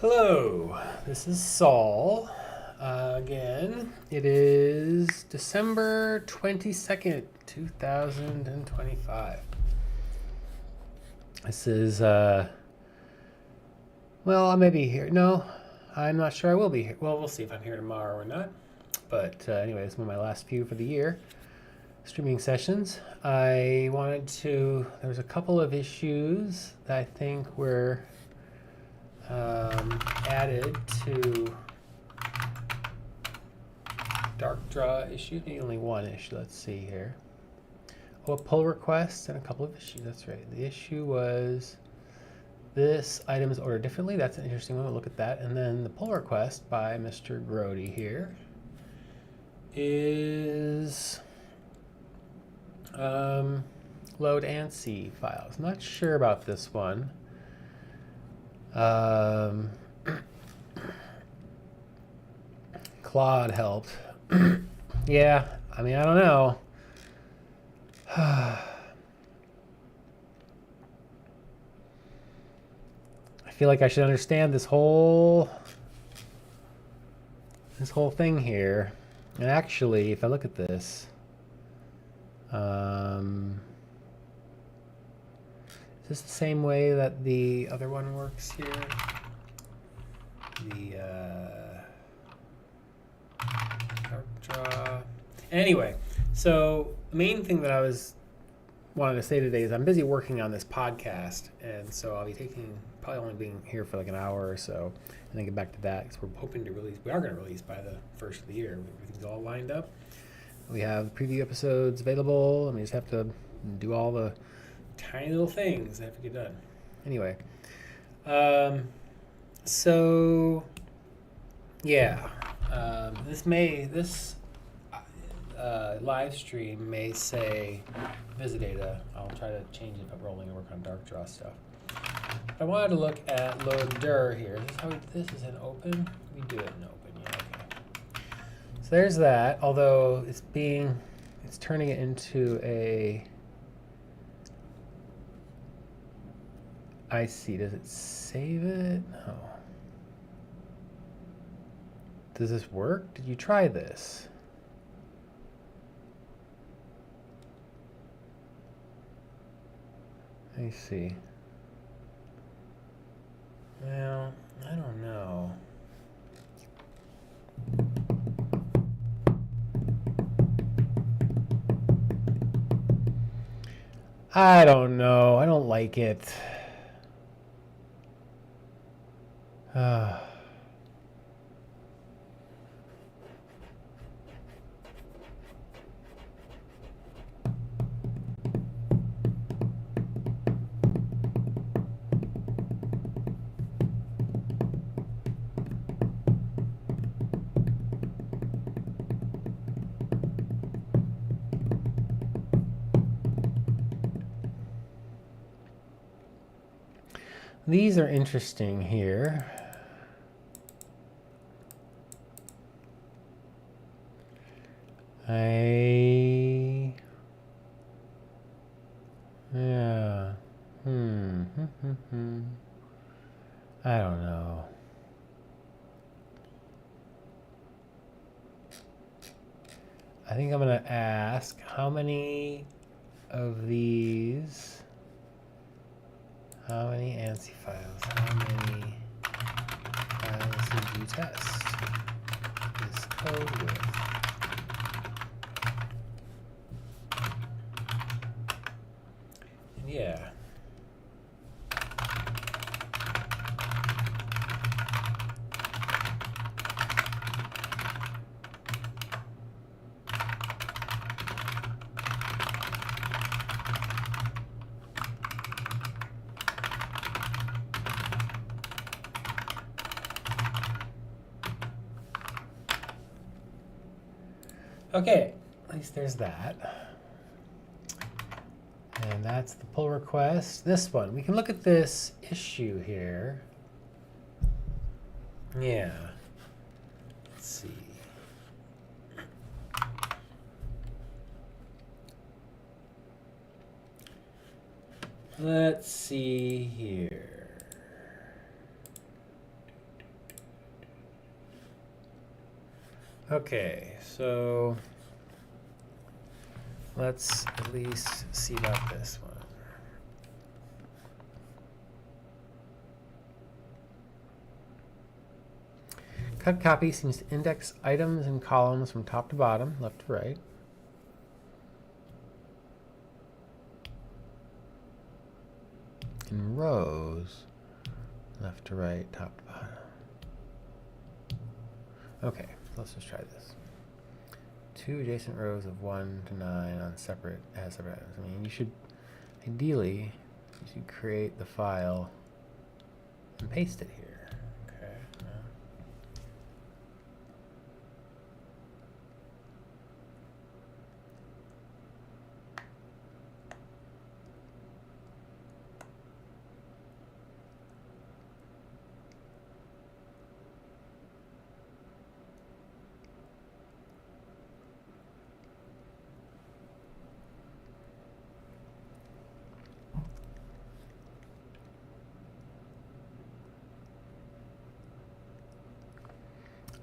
Hello, this is Saul. Again, it is December 22nd, 2025. This is, well, I may be here. No, I'm not sure I will be here. Well, we'll see if I'm here tomorrow or not. But anyway, it's one of my last few for the year streaming sessions. There was a couple of issues that I think were added to dark draw issue. Only one issue. Let's see here. Oh, a pull request and a couple of issues. That's right. The issue was this item is ordered differently. That's an interesting one. We'll look at that. And then the pull request by Mr. Grody here is load ANSI files. I'm not sure about this one. Claude helped. Yeah, I mean, I don't know. I feel like I should understand this whole thing here. And actually, if I look at this, is this the same way that the other one works here? The dark draw. Anyway, so the main thing that I wanted to say today is I'm busy working on this podcast, and so I'll be probably only being here for like an hour or so, and then get back to that because we are going to release by the first of the year. Everything's all lined up. We have preview episodes available, and we just have to do all the tiny little things that have to get done. Anyway, so yeah, this live stream may say visidata. I'll try to change it if I'm rolling and work on dark draw stuff. I wanted to look at loader here. This is an open. We do it in open. Yeah, okay. So there's that. Although it's turning it into a. I see. Does it save it? No. Does this work? Did you try this? Let me see. Well, I don't know. I don't know. I don't like it. These are interesting here. Yeah. I don't know. I think I'm going to ask how many ANSI files, how many files did you test this code with? And yeah. Okay, at least there's that. And that's the pull request. This one, we can look at this issue here. Yeah. Let's see. Let's see here. Okay, so let's at least see about this one. Cut copy seems to index items and columns from top to bottom, left to right. In rows, left to right, top to bottom. Okay, let's just try this. 2 adjacent rows of 1 to 9 on separate items. I mean, ideally, you should create the file and paste it here. Okay.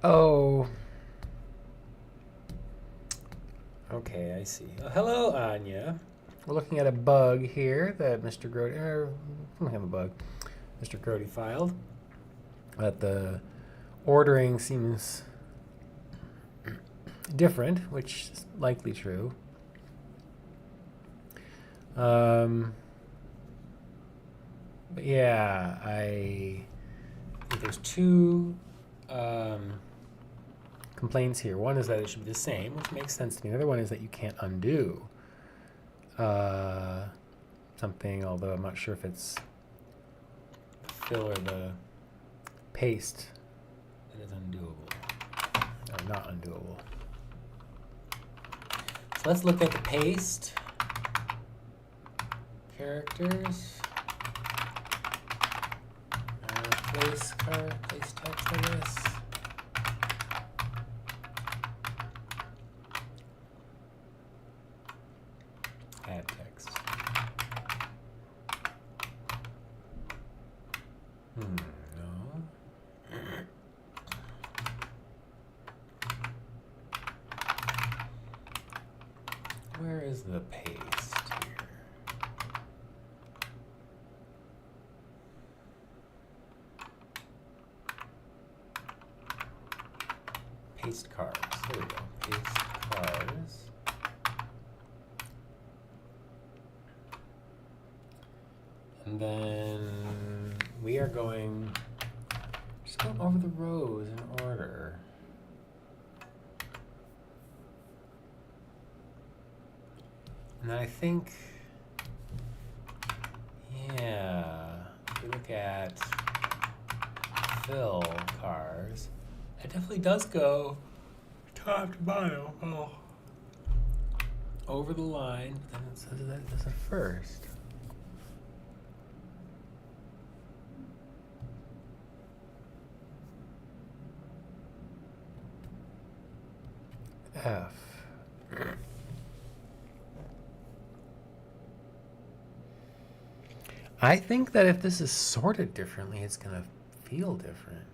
Oh. Okay, I see. Hello, Anya. We're looking at a bug here that Mr. Grody, we don't have a bug, Mr. Grody filed. That the ordering seems different, which is likely true. But yeah, I think there's 2 complaints here. One is that it should be the same, which makes sense to me. The other one is that you can't undo something, although I'm not sure if it's the fill or the paste that is undoable, or not undoable. So let's look at the paste characters. Place text, I guess. Add text. No. Where is the paste here? Paste cars. There we go. Paste cars. And then we are going, just going over the rows in order. And I think, yeah, if we look at fill cars, it definitely does go top to bottom. Oh. Over the line, but then it says that it does it first. F. I think that if this is sorted differently, it's going to feel different.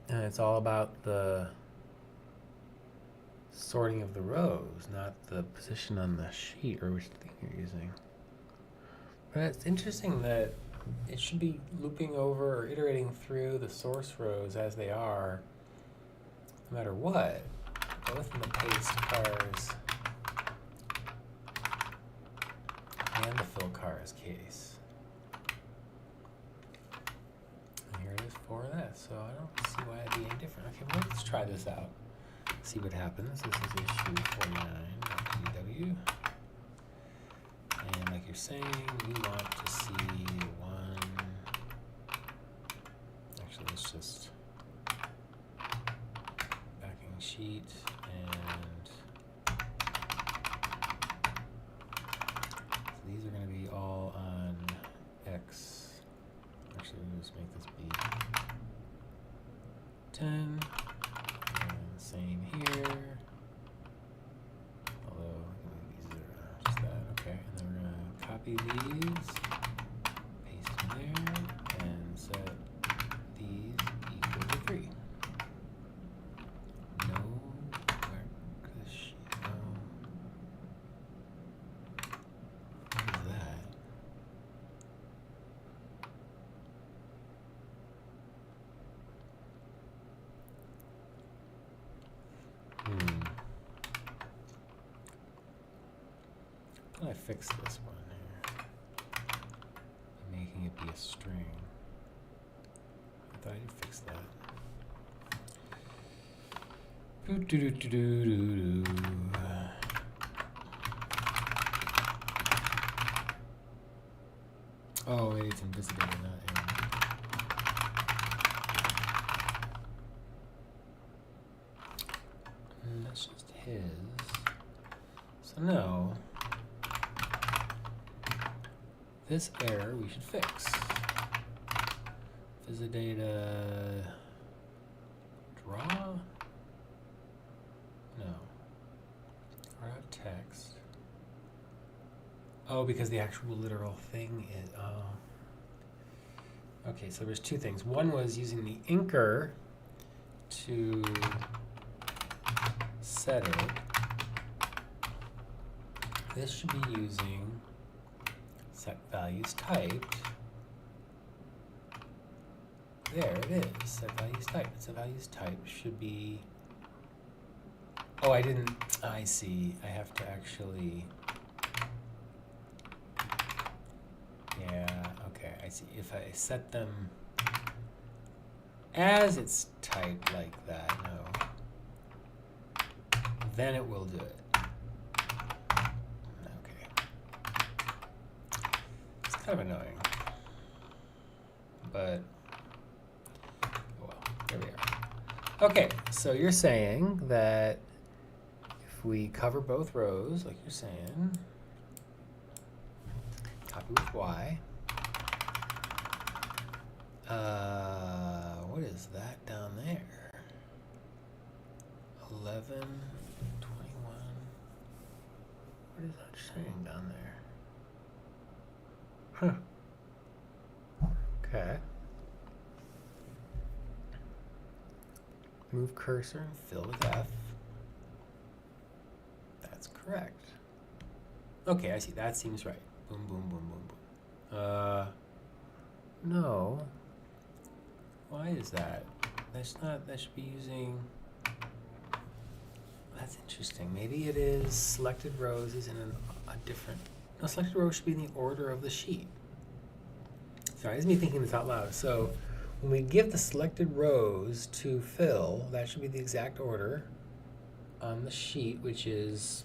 And it's all about the sorting of the rows, not the position on the sheet or which thing you're using. But it's interesting that it should be looping over or iterating through the source rows as they are, no matter what, both in the paste cars and the fill cars case. And here it is for that, so I don't see why it'd be any different. Okay, well, let's try this out. See what happens. This is issue 49.dw. And like you're saying, we want to see one. Actually, let's just backing sheet and so these are going to be all on X. Actually, we'll just make this be 10. Same here. Although these are just that, okay. And then we're gonna copy these, paste them there, and set these equal to 3. can I fix this one here? By making it be a string. I thought I did fix that. Oh, wait, it's in visidata, not in. And that's just his. So no. This error we should fix. Visidata draw? No. Draw text. Oh, because the actual literal thing is, oh. Okay, so there's two things. One was using the inker to set it. This should be using set values typed. There it is, set values typed. Set values typed should be, oh, I see. I have to actually, yeah, okay, I see. If I set them as it's typed like that, no, then it will do it. Kind of annoying, but oh well, there we are. Okay, so you're saying that if we cover both rows, like you're saying, copy with Y, what is that down there? 11, 21, what is that saying down there? Huh. Okay. Move cursor and fill with F. That's correct. Okay, I see. That seems right. Boom, boom, boom, boom, boom. No. Why is that? That's not, that should be using, that's interesting. Maybe it is selected rows is in a different, no, selected rows should be in the order of the sheet. Sorry, this is me thinking this out loud. So when we give the selected rows to fill, that should be the exact order on the sheet, which is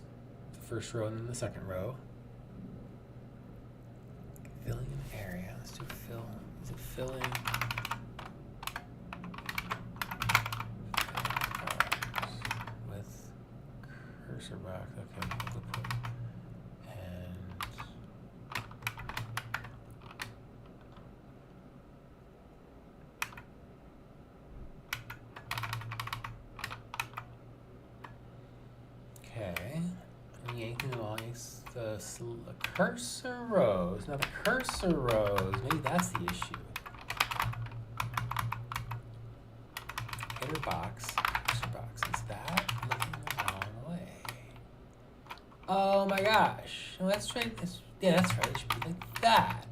the first row and then the second row. Filling an area. Let's do fill. Is it filling? With cursor box. Okay. Okay, and yanking them all makes the cursor rows. Now the cursor rows, maybe that's the issue. Header box, cursor box, is that looking the wrong way? Oh my gosh, well, that's right, yeah, that's right, it should be like that.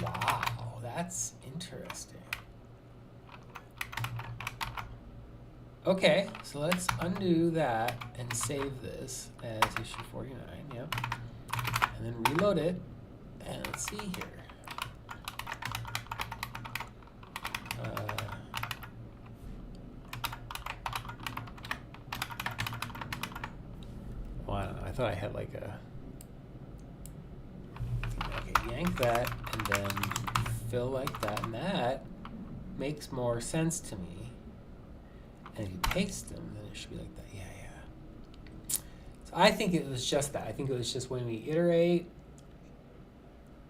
Wow, that's interesting. Okay, so let's undo that and save this as issue 49, yep. And then reload it, and let's see here. Well, I don't know, I thought I had like a, okay, yank that and then fill like that, and that makes more sense to me. And if you paste them, then it should be like that. Yeah, yeah. So I think it was just that. I think it was just when we iterate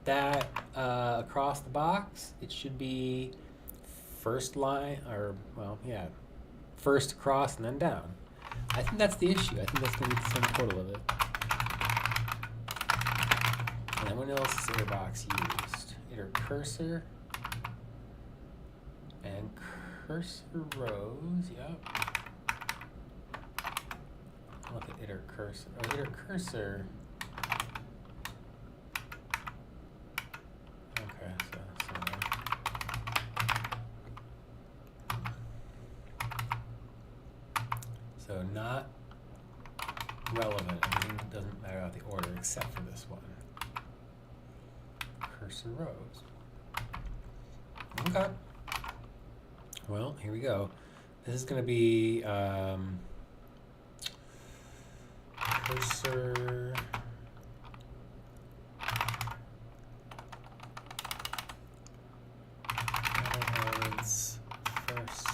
that across the box, it should be first line, or, well, yeah, first across and then down. I think that's the issue. I think that's going to be the sum total of it. And then what else is iter box used? Iter cursor and cursor rows, yep. Look at iter cursor. Oh, iter cursor. Okay, so not relevant. Everything doesn't matter. out the order except for this one. Cursor rows. Okay. Well, here we go. This is going to be cursor elements first.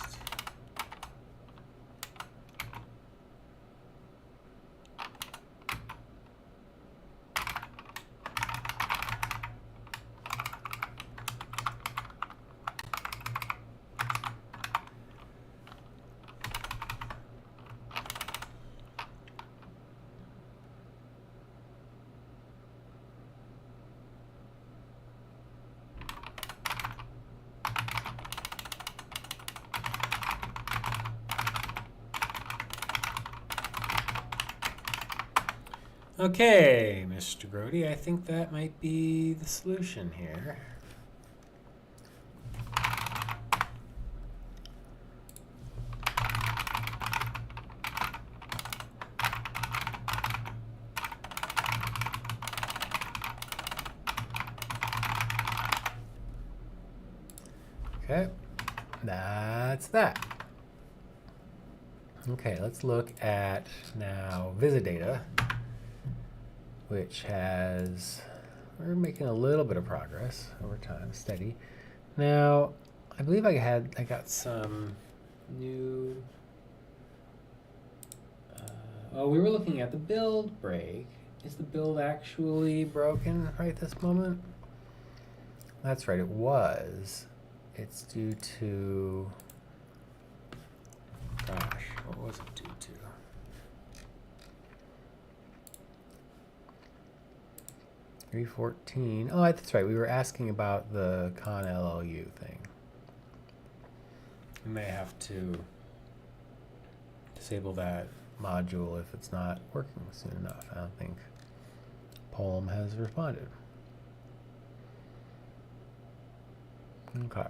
Okay, Mr. Grody, I think that might be the solution here. Okay, that's that. Okay, let's look at now visidata, which has, we're making a little bit of progress over time, steady. Now, I believe I got some new, oh, we were looking at the build break. Is the build actually broken right this moment? That's right, it was. It's due to, gosh, what was it due to? $314. Oh, that's right. We were asking about the con LLU thing. We may have to disable that module if it's not working soon enough. I don't think Polm has responded. Okay.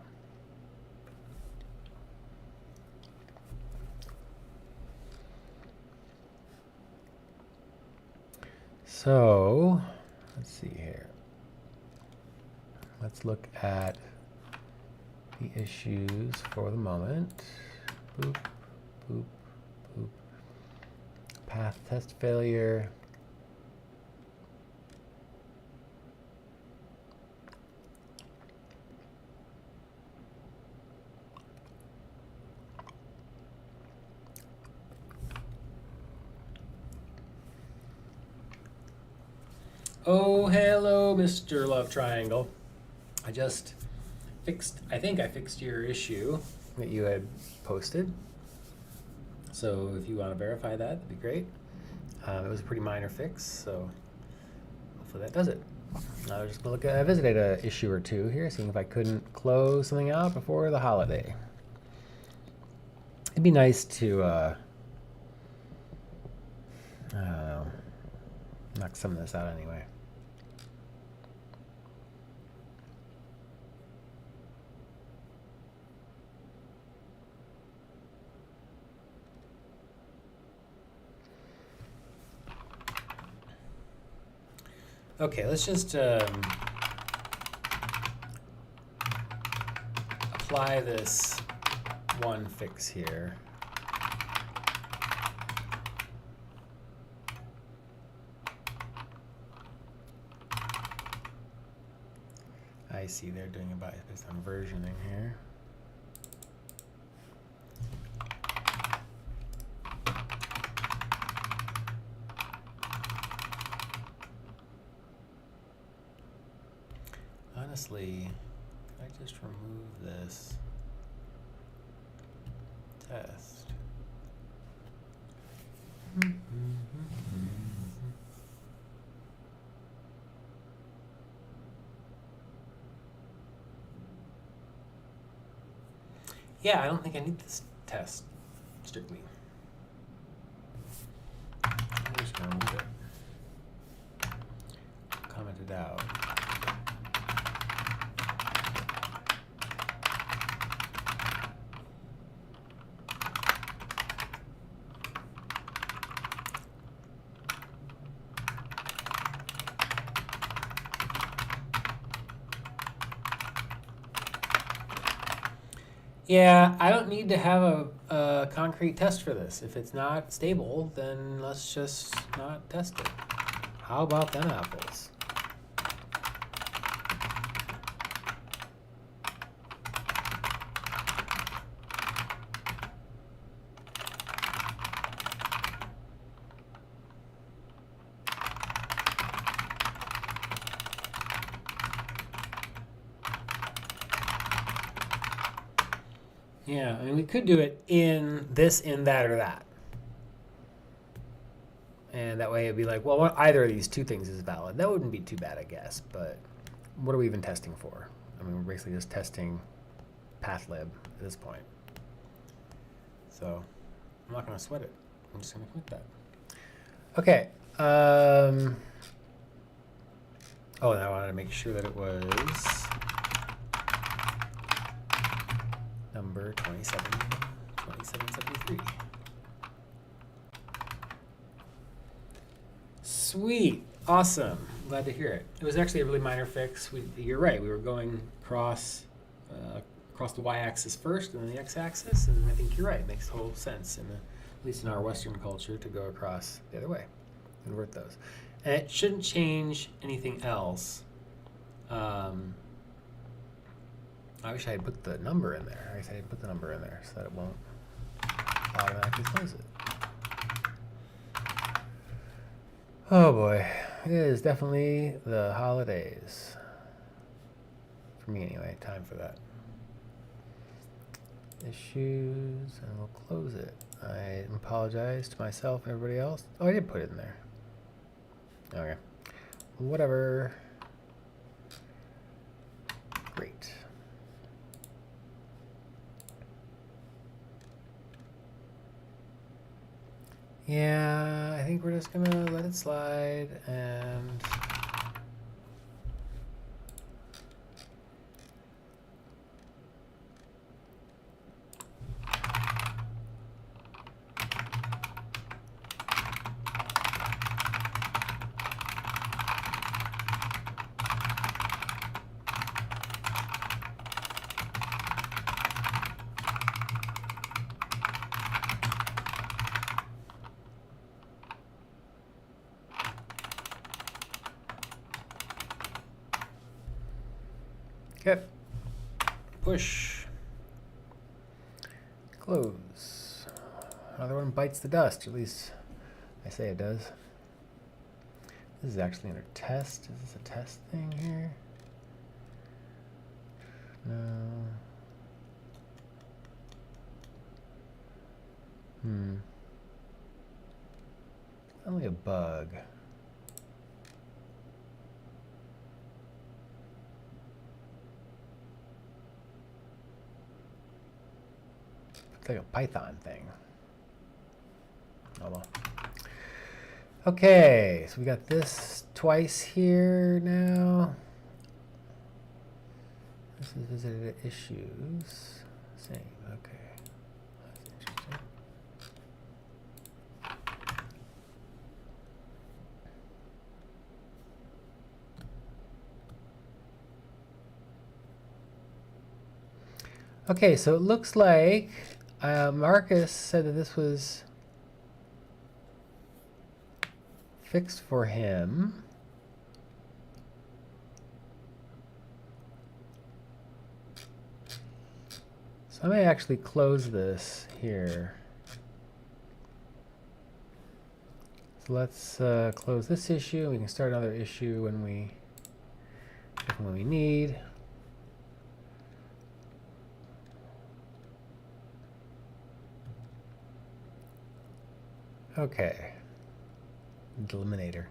So, let's see here. Let's look at the issues for the moment. Boop, boop, boop. Path test failure. Oh, hello, Mr. Love Triangle. I think I fixed your issue that you had posted. So if you want to verify that, that'd be great. It was a pretty minor fix, so hopefully that does it. Now we're just gonna look at a visidata issue or two here, seeing if I couldn't close something out before the holiday. It'd be nice to, I don't know, knock some of this out anyway. Okay, let's just apply this one fix here. I see they're doing about based on versioning here. Honestly, can I just remove this test? Yeah, I don't think I need this test strictly. I'm just gonna remove it. Comment it out. Yeah, I don't need to have a concrete test for this. If it's not stable, then let's just not test it. How about them apples? Yeah, I mean, we could do it in this, in that, or that. And that way it'd be like, well, either of these two things is valid. That wouldn't be too bad, I guess. But what are we even testing for? I mean, we're basically just testing pathlib at this point. So I'm not going to sweat it. I'm just going to quit that. Okay. Oh, and I wanted to make sure that it was number 2773. Sweet. Awesome. Glad to hear it. It was actually a really minor fix. You're right. We were going across the y-axis first and then the x-axis, and I think you're right. It makes total sense, at least in our Western culture, to go across the other way, invert those. And it shouldn't change anything else. I wish I had put the number in there. I guess I didn't put the number in there so that it won't automatically close it. Oh boy, it is definitely the holidays. For me anyway, time for that. Issues, and we'll close it. I apologize to myself and everybody else. Oh, I did put it in there. Okay. Whatever. Great. Yeah, I think we're just gonna let it slide and okay. Push. Close. Another one bites the dust, at least I say it does. This is actually under test. Is this a test thing here? No. Only a bug. It's like a Python thing. Oh well. Okay, so we got this twice here now. This is visited issues. Same, okay. That's interesting. Okay, so it looks like Marcus said that this was fixed for him. So I may actually close this here. So let's close this issue. We can start another issue when we need. Okay. Eliminator.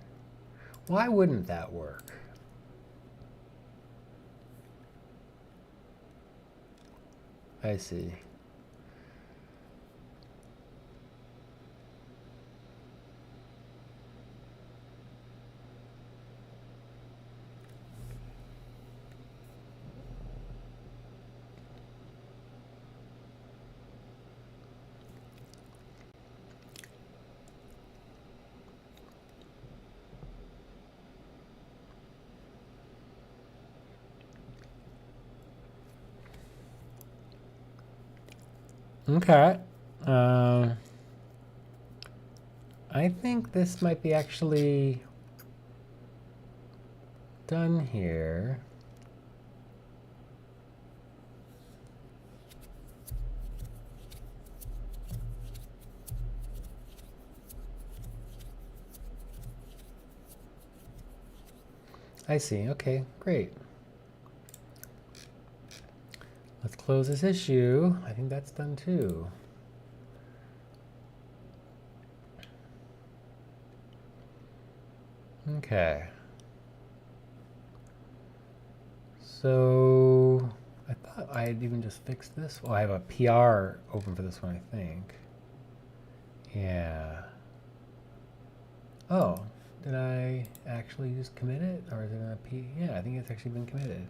Why wouldn't that work? I see. Okay. I think this might be actually done here. I see. Okay, great. Let's close this issue. I think that's done too. Okay. So I thought I had even just fixed this. Well, I have a PR open for this one, I think. Yeah. Oh, did I actually just commit it? Or is it in a P? Yeah, I think it's actually been committed.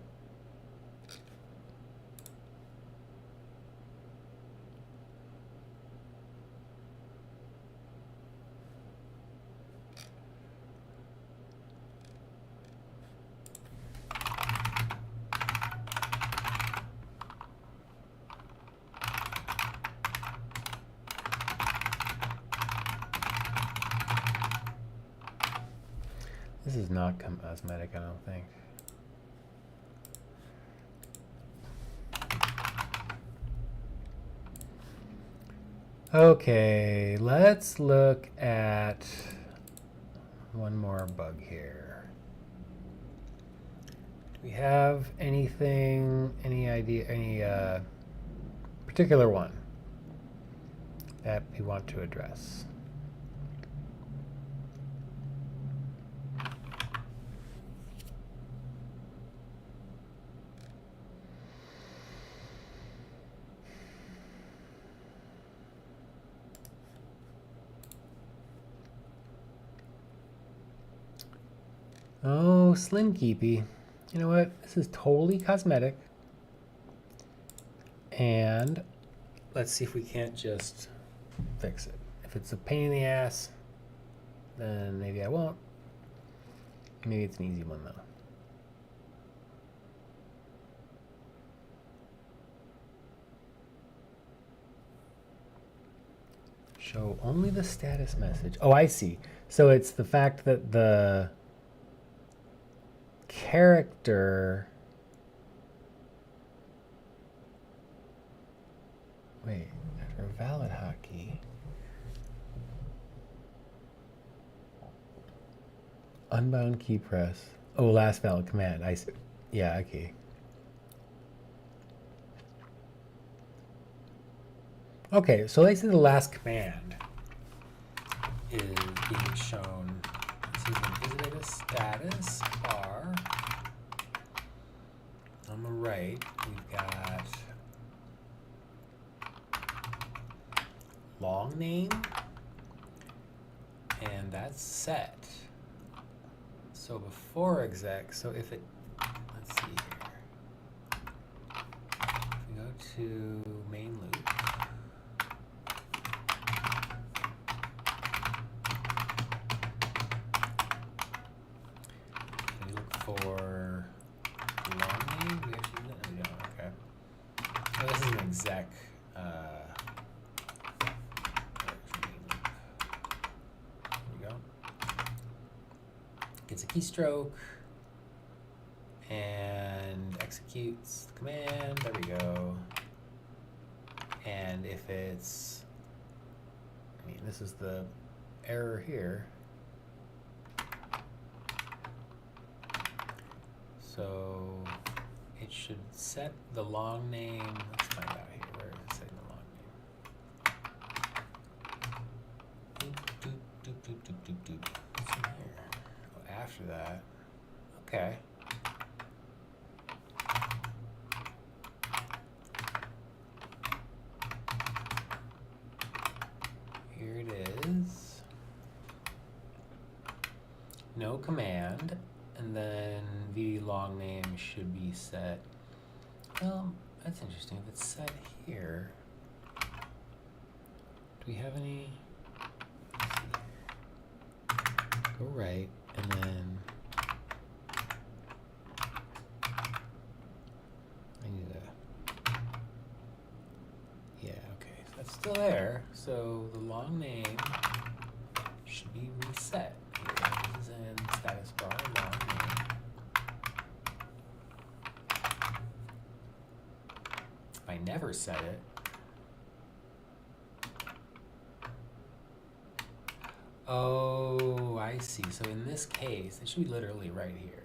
This is not cosmetic, I don't think. Okay, let's look at one more bug here. Do we have anything, any idea, any particular one that we want to address? Oh, Slim Keepy. You know what? This is totally cosmetic. And let's see if we can't just fix it. If it's a pain in the ass, then maybe I won't. Maybe it's an easy one though. Show only the status message. Oh, I see. So it's the fact that the character... Wait, after a valid hotkey. Unbound key press. Oh, last valid command. I see. Yeah, okay. Okay, so let's say the last command is being shown. This is the visidata status bar. On the right, we've got long name, and that's set. So before exec, so if it, let's see here. If we go to main loop, we look for long name. We actually do that? No, we don't. Okay. So this is an exec. Gets a keystroke and executes the command. There we go. And if it's, I mean, this is the error here. So it should set the long name. Let's find out here. Where is it setting the long name? Doop, doop, doop, doop, doop, doop. What's in here? After that, okay. Here it is. No command, and then the long name should be set. Well, that's interesting. If it's set here, do we have any? Go right. And then I need to, yeah, okay, so still there, so the long name should be reset. Here. This is in status bar, long name. If I never set it, oh, I see. So in this case, it should be literally right here.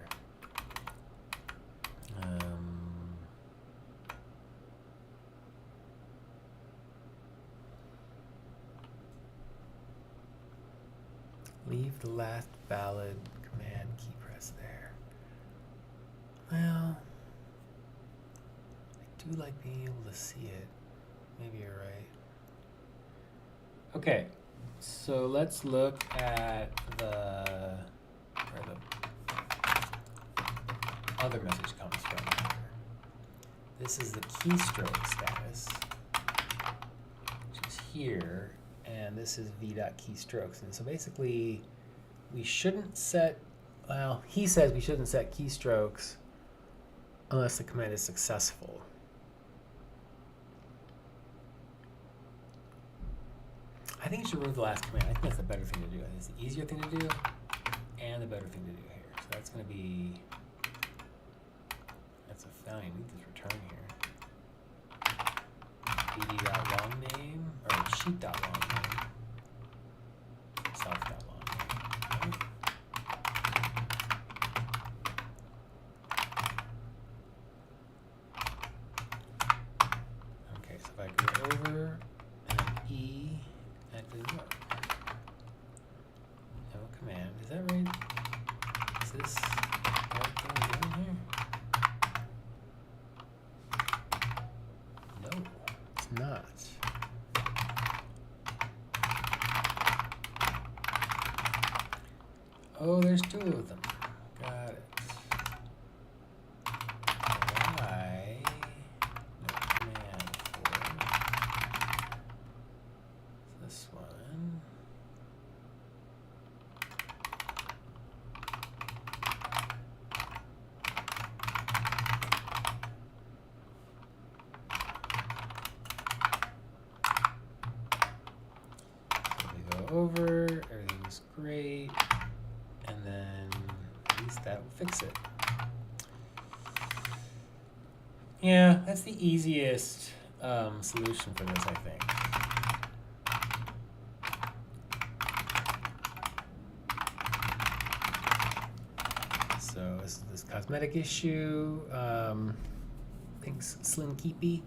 Leave the last valid command key press there. Well, I do like being able to see it. Maybe you're right. Okay, so let's look at where the other message comes from here. This is the keystroke status, which is here. And this is v.keystrokes. And so basically, we shouldn't set, well, he says we shouldn't set keystrokes unless the command is successful. I think you should remove the last command. I think that's the better thing to do. I think it's the easier thing to do and the better thing to do here. So that's going to be, that's a failure. I need this return here. bd.longname, or sheet.longname, self.longname. Right? Okay, so if I go over and then E, that doesn't work. No command. Is that right? Is this the right thing I'm doing here? No, it's not. Oh, there's two of them. Got it. Why? No command for this one. So we go over, everything's great. And then at least that will fix it. Yeah, that's the easiest solution for this, I think. So this cosmetic issue, thanks Slim Keepy.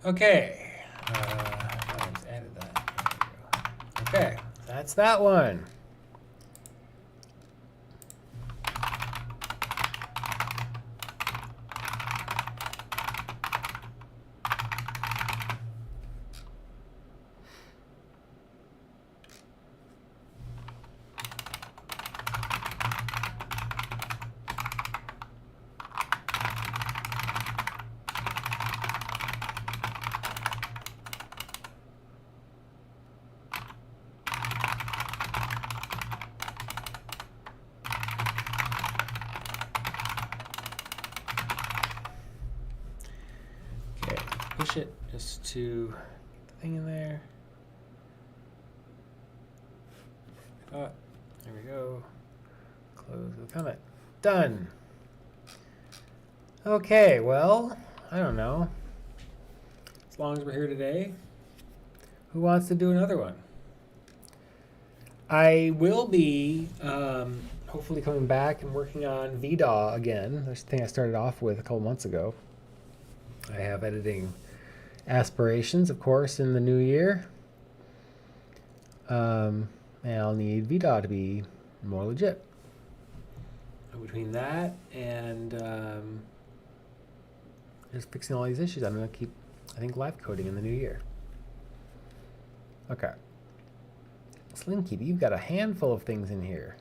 Okay, I just added that. Okay, that's that one. Push it just to get the thing in there. There we go. Close the comment. Done. Okay, well, I don't know. As long as we're here today, who wants to do another one? I will be hopefully coming back and working on VDAW again. That's the thing I started off with a couple months ago. I have editing aspirations, of course, in the new year. And I'll need VDAW to be more legit. And between that and just fixing all these issues, I'm going to keep, I think, live coding in the new year. Okay. Slinky, you've got a handful of things in here.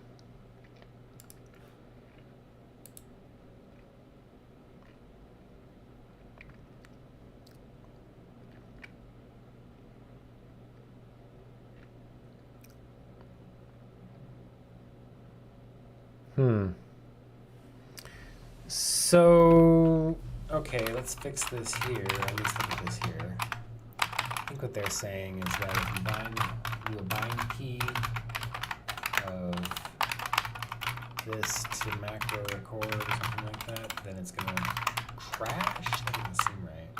So, okay, let's fix this here. At least look at this here. I think what they're saying is that if you do a bind key of this to macro record or something like that, then it's going to crash? That doesn't seem right.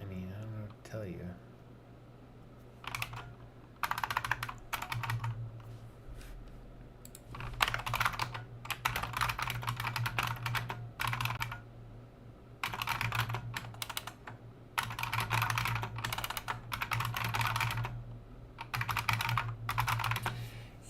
I mean, I don't know what to tell you.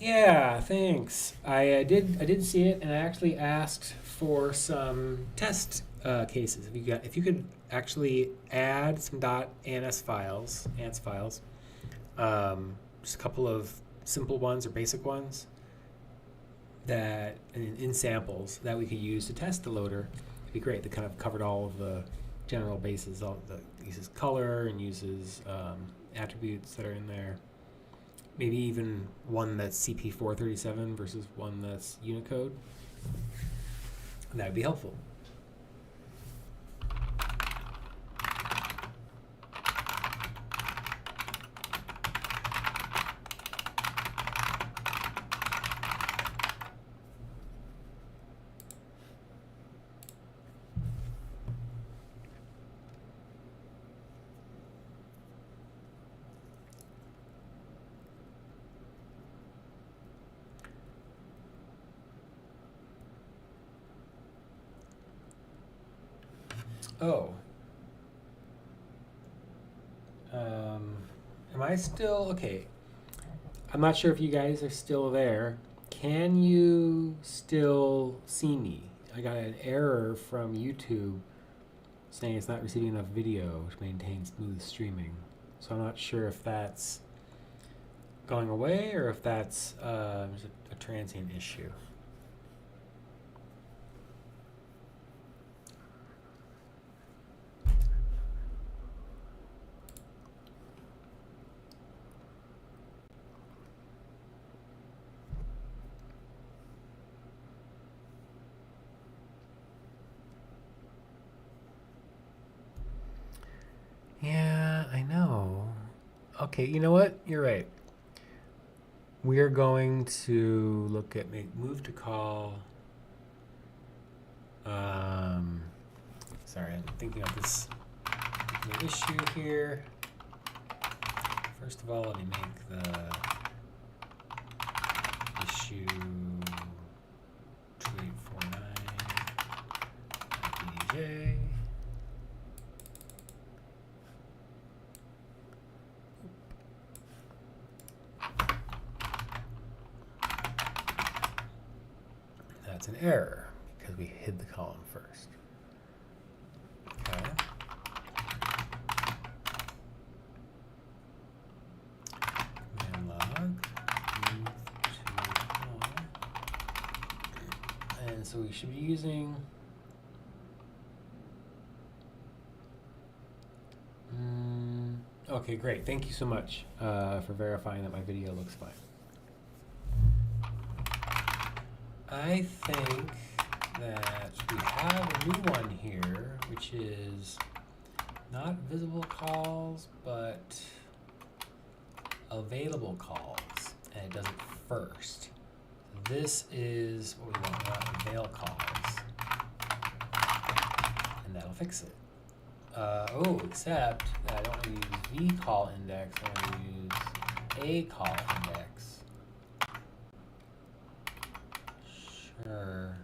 Yeah, thanks. I did see it, and I actually asked for some test cases. If you could actually add some .ans files, just a couple of simple ones or basic ones that in samples that we could use to test the loader, it'd be great. That kind of covered all of the general bases. Uses color and uses attributes that are in there. Maybe even one that's CP437 versus one that's Unicode. That would be helpful. Oh. Am I still okay? I'm not sure if you guys are still there. Can you still see me? I got an error from YouTube saying it's not receiving enough video to maintain smooth streaming. So I'm not sure if that's going away or if that's a transient issue. Yeah, I know. Okay, you know what? You're right. We are going to look at move to call. Sorry, I'm thinking of this issue here. First of all, let me make the issue 2849 PDJ. That's an error because we hid the column first. Okay. Command log, move to call. And so we should be using okay, great. Thank you so much for verifying that my video looks fine. I think that we have a new one here, which is not visible calls, but available calls, and it does it first. This is what we want avail calls, and that'll fix it. Except that I don't want to use vcall index, I want to use a call index. Sure.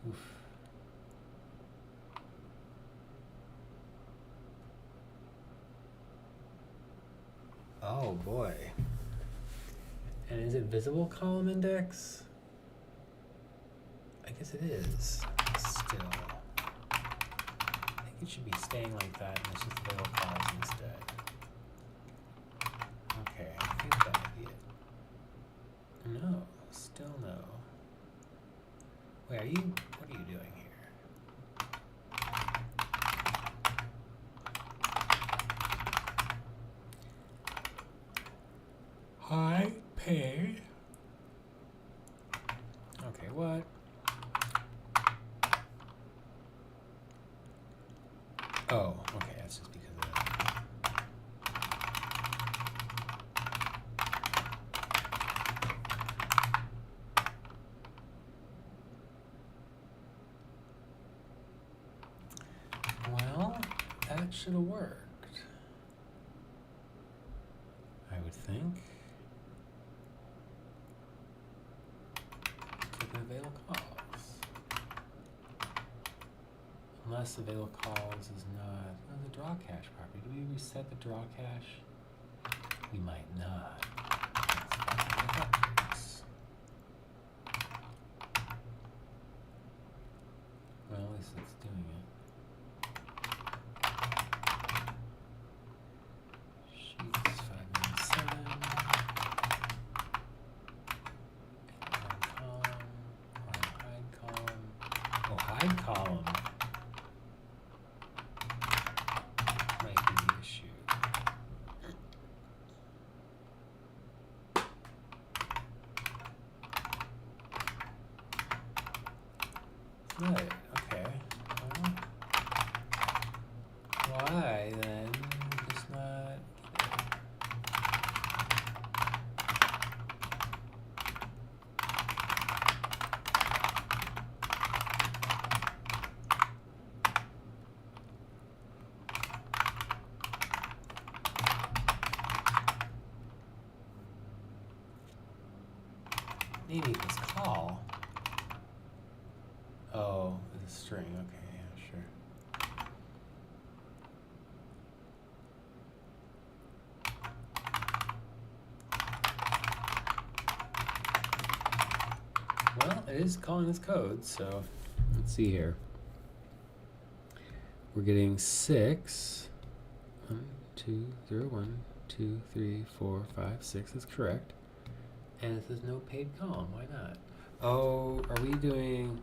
Oof. Oh boy. And is it visible column index? I guess it is. Still. I think It should be staying like that, and it's just avail calls instead. Okay, I think that might be it. No, still no. Wait, what are you doing here? High pay. Okay, what? Oh, okay, that's just because of that. Well, that should have worked, I would think. Take an avail calls. Unless avail calls is not the draw cache property. Do we reset the draw cache? We might not. Well, at least it's doing it. Sheets 597. Column. Or hide column. Oh, hide column. Might be the issue. Right, okay. Well, why then? Just not. Maybe this call. Oh, it's a string. Okay, yeah, sure. Well, it is calling this code, so let's see here. We're getting 6. 1, 2, 0, 1, 2, 3, 4, 5, 6 is correct. And it says no paid column. Why not? Oh, are we doing...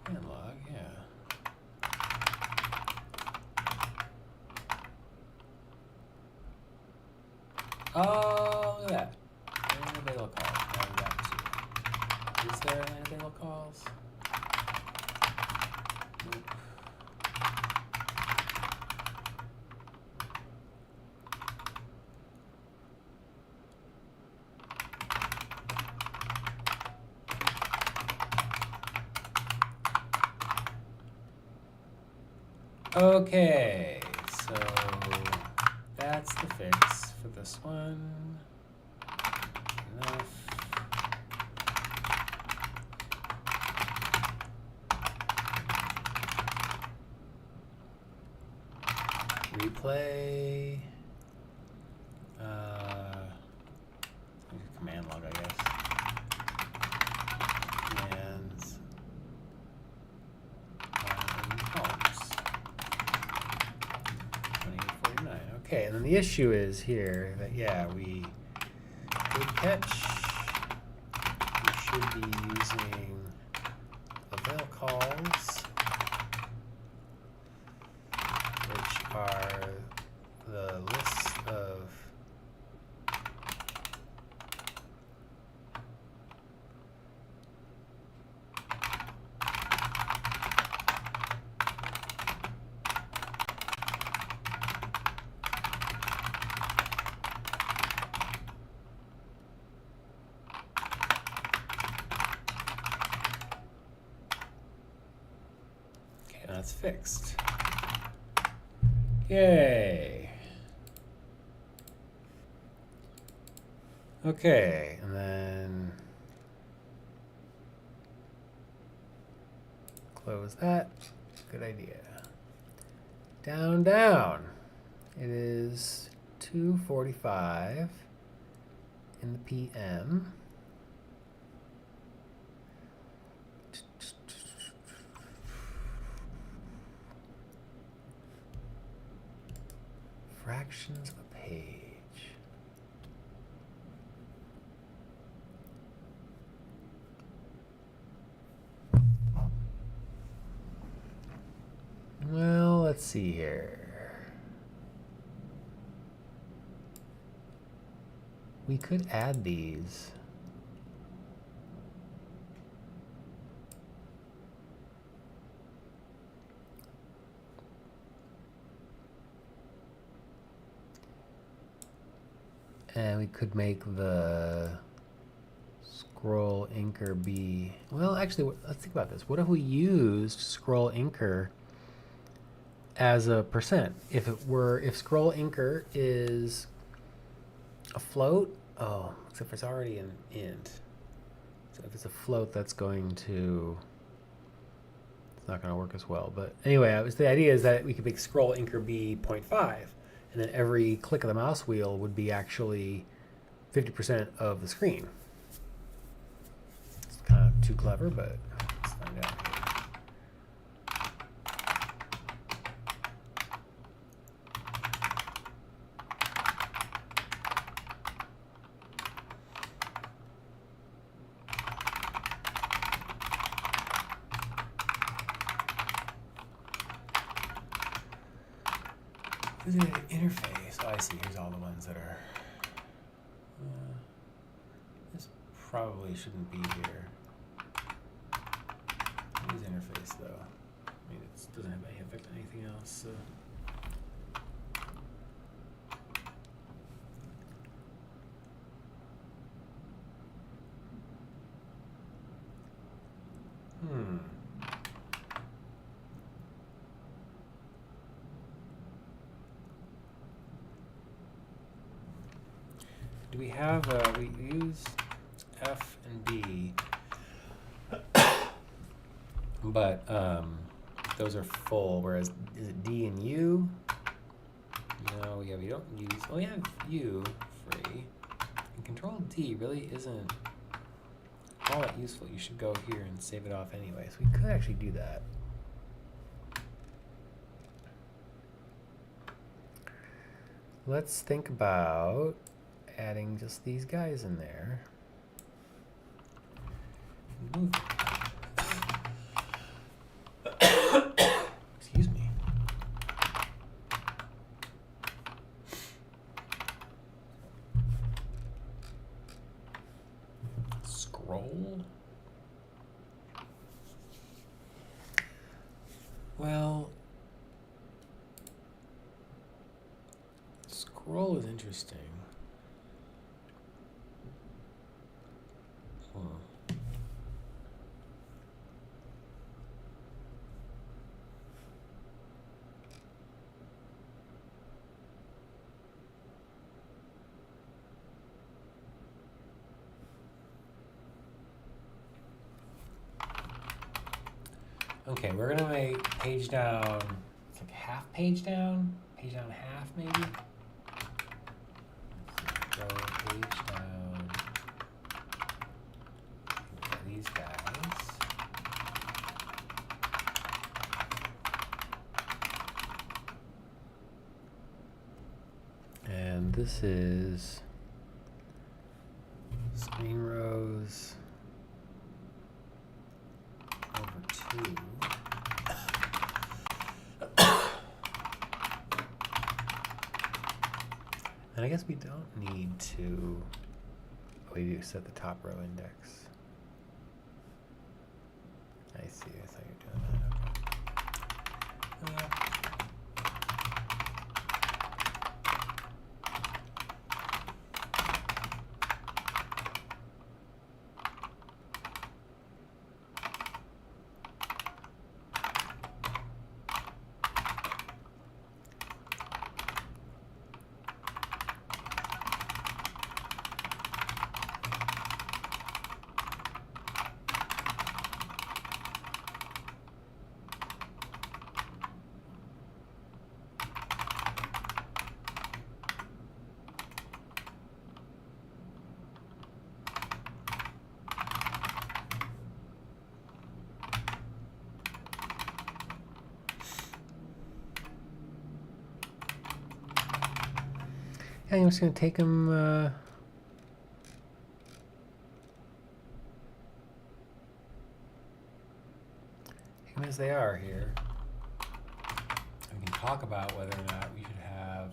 Analog, yeah. Oh, look at that. And avail calls. Now we got 2. Is there any avail calls? Nope. Okay, so that's the fix for this one. Enough. Replay. Command log, I guess. Commands. Columns. 2849. Okay, and then the issue is here that, yeah, we did catch. We should be using avail calls, which are the list of that's fixed. Yay. Okay, and then Close that. Good idea. Down, down. It is 2:45 in the PM. Fractions of a page. Well, let's see here. We could add these. And we could make the scroll inker be, well, actually, let's think about this. What if we used scroll inker as a percent? If scroll inker is a float, except for it's already an int. So if it's a float, that's going to, it's not going to work as well. But anyway, the idea is that we could make scroll inker be 0.5. And then every click of the mouse wheel would be actually 50% of the screen. It's kind of too clever, but let's find out. Is it an interface? Oh, I see. Here's all the ones that are. This probably shouldn't be here. Use interface though. I mean, it doesn't have any effect on anything else. So. Do we have, we use F and B, but those are full, whereas, is it D and U? No, we don't use, we have U free, and Control D really isn't all that useful. You should go here and save it off anyway, so we could actually do that. Let's think about adding just these guys in there. Move. Excuse me. Scroll? Well, scroll is interesting. Okay, we're gonna make page down, it's like half page down half maybe. So page down, these guys. And this is screen rows over 2. And I guess we don't need to, we do set the top row index. I see, I thought you were doing that. Okay. I'm just going to take them. Take them as they are here. We can talk about whether or not we should have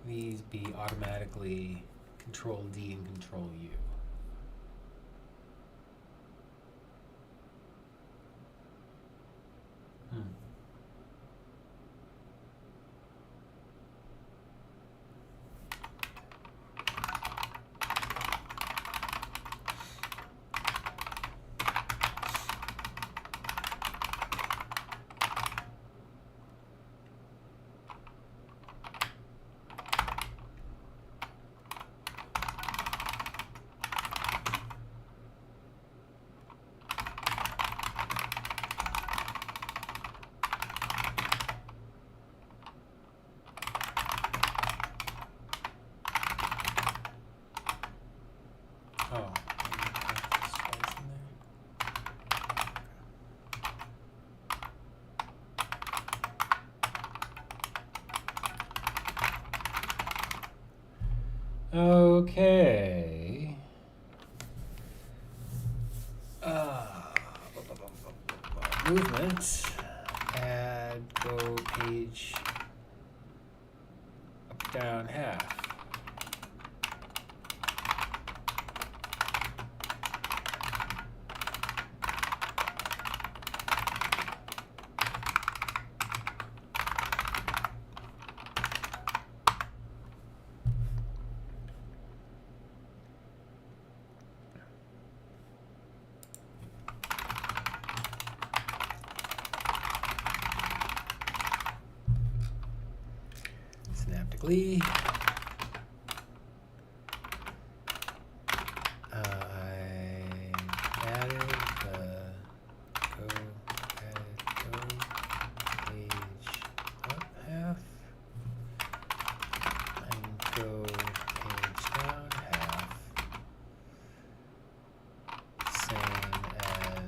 these be automatically Control D and Control U. Oh. Okay. Movement. Add go page up down half. Synaptically. I added the go page up half and go page down half, same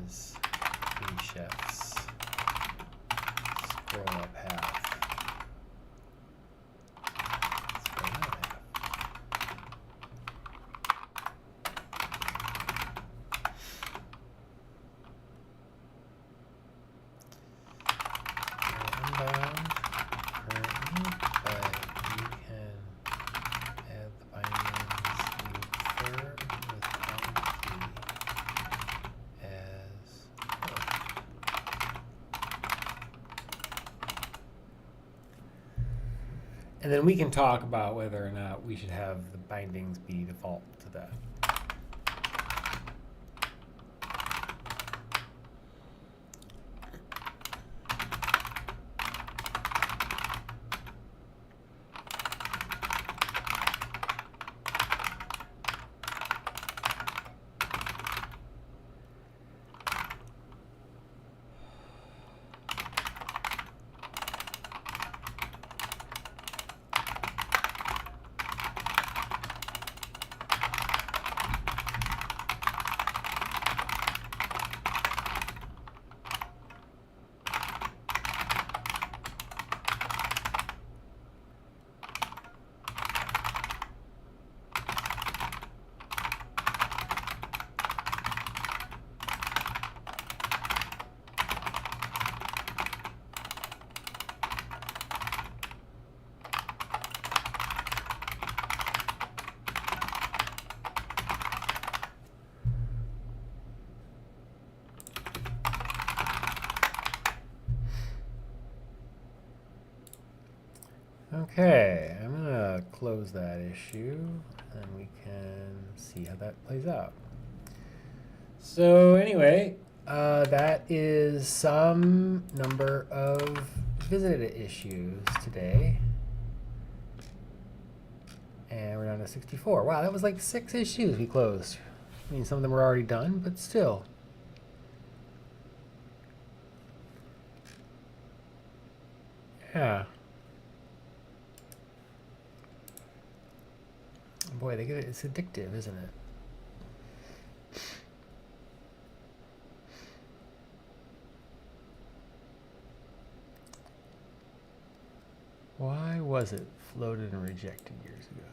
as the chefs. Scroll up half. And then we can talk about whether or not we should have the bindings be default to that. Okay, I'm gonna close that issue and we can see how that plays out. So anyway, that is some number of visited issues today. And we're down to 64. Wow, that was like 6 issues we closed. I mean, some of them were already done, but still. Yeah. Boy, they get it. It's addictive, isn't it? Why was was it? Floated and rejected years ago.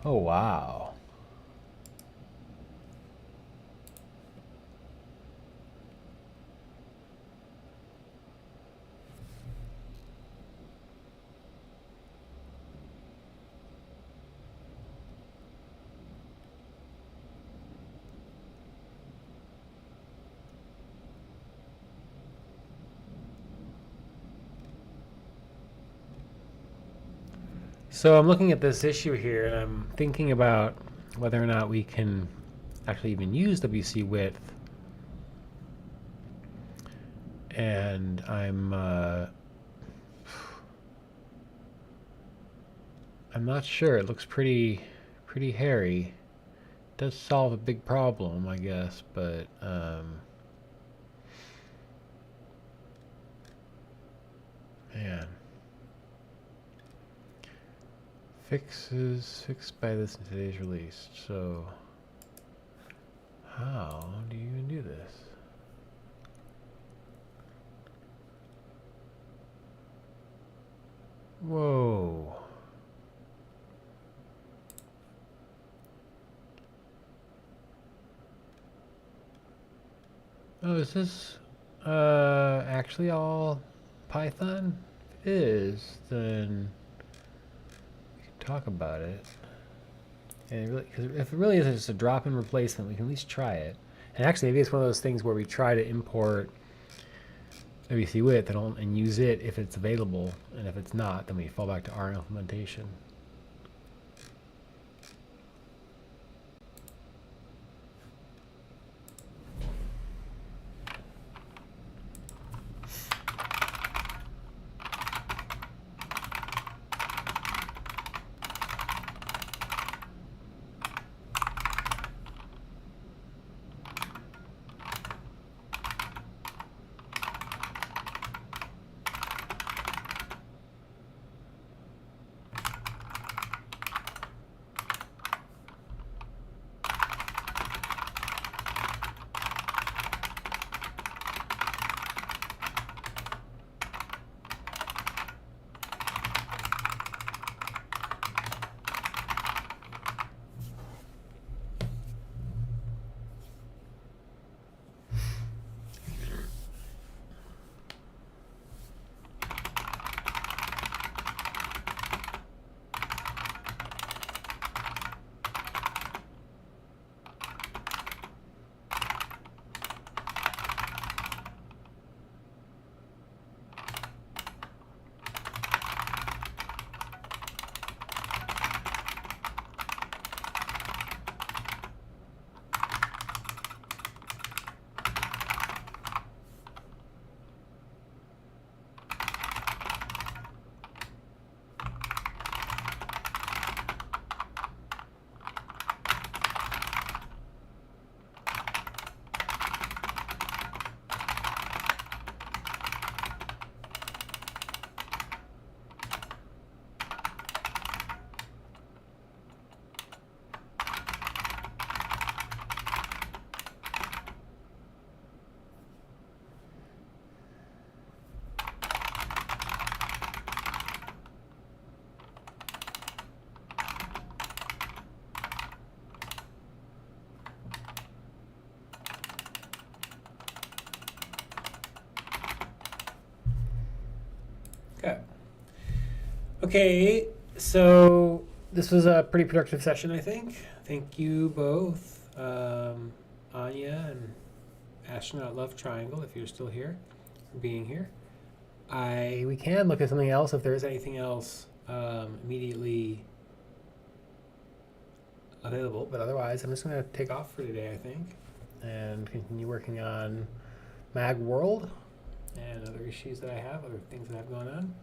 Oh, wow. So I'm looking at this issue here, and I'm thinking about whether or not we can actually even use WC width. And I'm not sure. It looks pretty hairy. It does solve a big problem, I guess, but man. Fixed by this in today's release. So how do you even do this? Whoa. Oh, is this actually all Python? If it is, then we can talk about it. And really, because if it really is just a drop-in replacement, we can at least try it. And actually, maybe it's one of those things where we try to import WC width and use it if it's available, and if it's not, then we fall back to our implementation. Okay. Okay, so this was a pretty productive session, I think. Thank you both, Anya and Astronaut Love Triangle, if you're still here, for being here. We can look at something else if there is anything else immediately available, but otherwise I'm just going to take off for today, I think, and continue working on Mag World. and other issues that I have, other things that I have going on.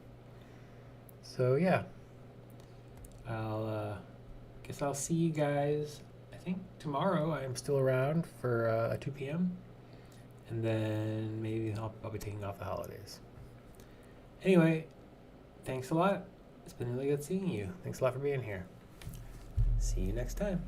So yeah, I'll guess I'll see you guys. I think tomorrow I'm still around for a 2 p.m. and then maybe I'll be taking off the holidays. Anyway, thanks a lot. It's been really good seeing you. Thanks a lot for being here. See you next time.